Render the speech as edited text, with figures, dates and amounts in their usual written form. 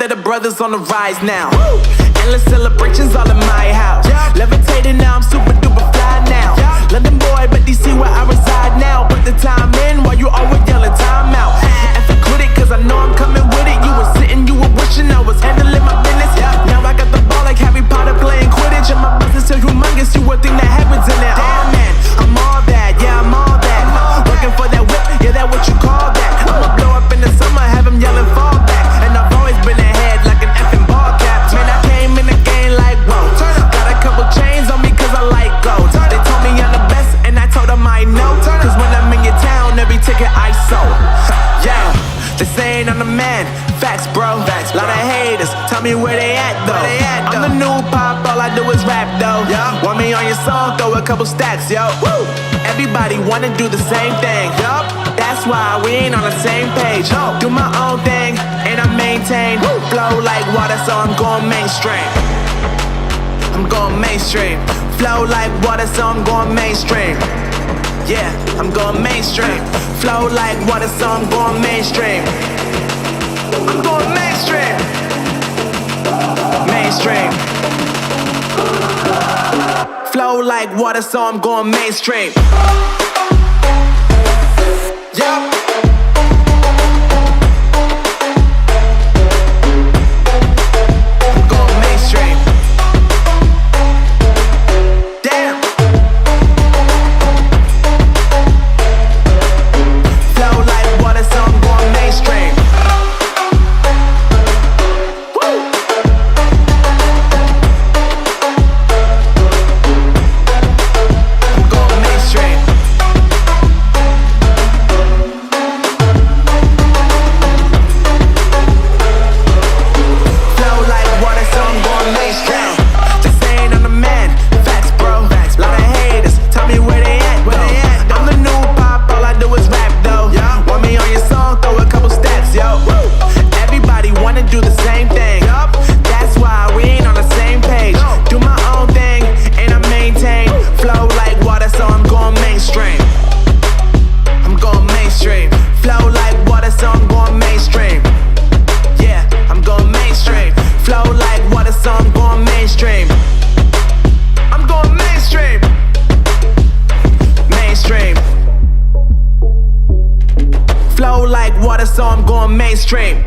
that the brothers on the rise now. Endless celebrations all in my house. Levitating now, I'm super duper fly now. London boy, but DC where I reside now. Put the time in while you always yelling time out. And for quit it, cause I know I'm coming with it. You were sitting, you were wishing I was handling my business. Now I got the ball like Harry Potter playing Quidditch. And my business so humongous, you would think that happens in it. Oh man, I'm all that, yeah, I'm all that. Working for that whip, yeah, that what you call that. I'ma blow up in the summer, have them yelling fall back. And I've always been ahead like an effing ball cap. Man, I came in the game like, whoa. Got a couple chains on me cause I like gold. They told me I'm the best and I told them I know. Cause when I'm in your town, every ticket I sold. Yeah, they saying I'm the man. Facts, bro. Lot of haters, tell me where they at though. I'm the new pop, all I do is rap though. Want me on your song, throw a couple stacks, yo. Woo! Everybody wanna do the same thing. That's why we ain't on the same page. Do my own thing and I maintain. Flow like water, so I'm going mainstream. I'm going mainstream. Flow like water, so I'm going mainstream. Yeah, I'm going mainstream. Flow like water, so I'm going mainstream. I'm going mainstream. Mainstream. Flow like water, so I'm going mainstream. Yeah. Flow like water, so I'm going mainstream.